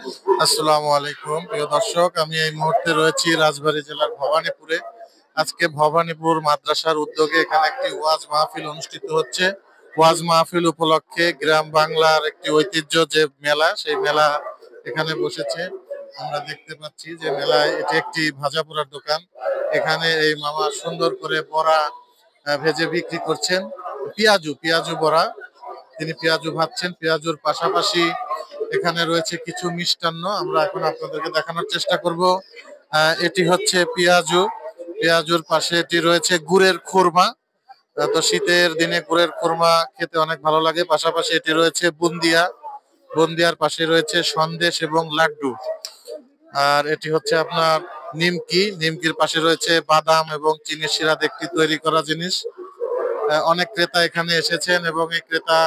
আসসালামু আলাইকুম প্রিয় দর্শক, আমি এই মুহূর্তে রয়েছি রাজবাড়ী জেলার ভবানীপুরে। আজকে ভবানীপুর মাদ্রাসার উদ্যোগে এখানে একটি ওয়াজ মাহফিল অনুষ্ঠিত হচ্ছে। ওয়াজ মাহফিল উপলক্ষে গ্রাম বাংলার একটি ঐতিহ্য যে মেলা, সেই মেলা এখানে বসেছে। আমরা দেখতে পাচ্ছি যে মেলায় এটি একটি ভাজা পোড়ার দোকান। এখানে এই মামা সুন্দর করে বড়া ভেজে বিক্রি করছেন। পেঁয়াজু পেঁয়াজু বড়া, তিনি পেঁয়াজু ভাজছেন। পেঁয়াজুর পাশাপাশি এখানে রয়েছে কিছু মিষ্টান্ন, আমরা এখন আপনাদেরকে দেখানোর চেষ্টা করব। এটি হচ্ছে পেঁয়াজু। পেঁয়াজুর পাশে এটি রয়েছে গুড়ের খুরমা। তো শীতের দিনে গুড়ের খুরমা খেতে অনেক ভালো লাগে। পাশাপাশি এটি রয়েছে বুন্দিয়া। বুন্দিয়ার পাশে রয়েছে সন্দেশ এবং লাড্ডু। আর এটি হচ্ছে আপনার নিমকি। নিমকির পাশে রয়েছে বাদাম এবং চিনি শিরা একটি তৈরি করা জিনিস। অনেক ক্রেতা এখানে এসেছেন এবং এই ক্রেতা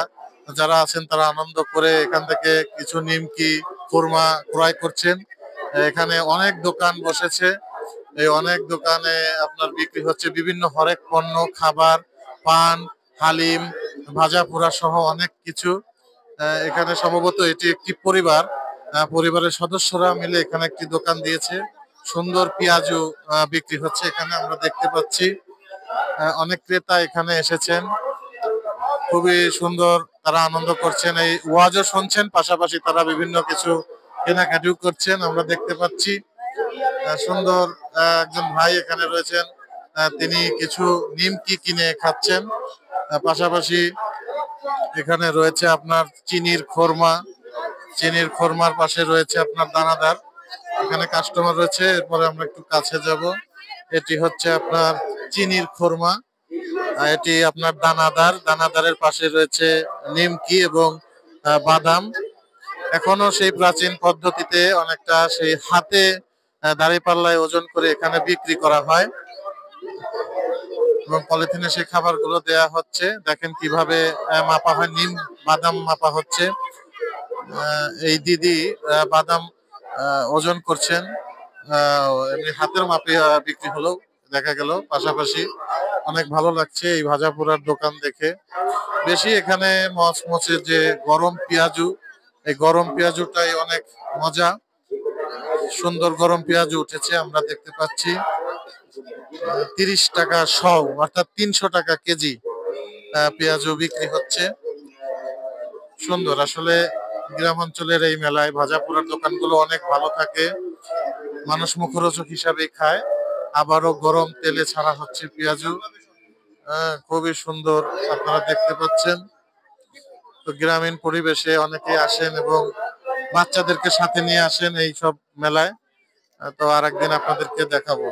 যারা আছেন তারা আনন্দ করে এখান থেকে কিছু নিমকি খুরমা ক্রয় করছেন। এখানে অনেক দোকান বসেছে। এই অনেক দোকানে আপনার বিক্রি হচ্ছে বিভিন্ন হরেক পণ্য, খাবার, পান, হালিম, ভাজা পোড়া সহ অনেক কিছু। এখানে সম্ভবত এটি একটি পরিবার, পরিবারের সদস্যরা মিলে এখানে একটি দোকান দিয়েছে। সুন্দর পেঁয়াজু বিক্রি হচ্ছে এখানে, আমরা দেখতে পাচ্ছি। অনেক ক্রেতা এখানে এসেছেন, খুবই সুন্দর, তারা আনন্দ করছেন, এই ওয়াজও শুনছেন, পাশাপাশি তারা বিভিন্ন কিছু কেনাকাটিও করছেন আমরা দেখতে পাচ্ছি। সুন্দর একজন ভাই এখানে রয়েছেন, তিনি কিছু নিমকি কিনে খাচ্ছেন। পাশাপাশি এখানে রয়েছে আপনার চিনির খোরমা। চিনির খোরমার পাশে রয়েছে আপনার দানাদার। এখানে কাস্টমার রয়েছে, এরপরে আমরা একটু কাছে যাব। এটি হচ্ছে আপনার চিনির খোরমা, এটি আপনার দানাদার। দানাদারের পাশে রয়েছে নিমকি এবং বাদাম। এখনো সেই প্রাচীন পদ্ধতিতে অনেকটা সেই হাতে দাঁড়িপাল্লায় ওজন করে এখানে বিক্রি করা হয় এবং পলিথিনে সেই খাবারগুলো দেয়া হচ্ছে। দেখেন কিভাবে মাপা হয়, নিম বাদাম মাপা হচ্ছে। এই দিদি বাদাম ওজন করছেন, এমনি হাতের মাপে বিক্রি হলো দেখা গেল। পাশাপাশি অনেক ভালো লাগছে এই ভাজা পোড়ার দোকান দেখে। বেশি এখানে মচমচে যে গরম পেঁয়াজু, এই গরম পেঁয়াজুটাই অনেক মজা। সুন্দর গরম পেঁয়াজু উঠেছে, আমরা দেখতে পাচ্ছি। 30 টাকা শ, অর্থাৎ 300 টাকা কেজি পেঁয়াজু বিক্রি হচ্ছে। সুন্দর আসলে, গ্রাম অঞ্চলের এই মেলায় ভাজা পোড়ার দোকানগুলো অনেক ভালো থাকে, মানুষ মুখরোচক হিসাবেই খায়। আবারও গরম তেলে ছাড়া হচ্ছে পেঁয়াজু, খুবই সুন্দর আপনারা দেখতে পাচ্ছেন। তো গ্রামীণ পরিবেশে অনেকে আসেন এবং বাচ্চাদেরকে সাথে নিয়ে আসেন এই সব মেলায়। তো আরেকদিন আপনাদেরকে দেখাবো।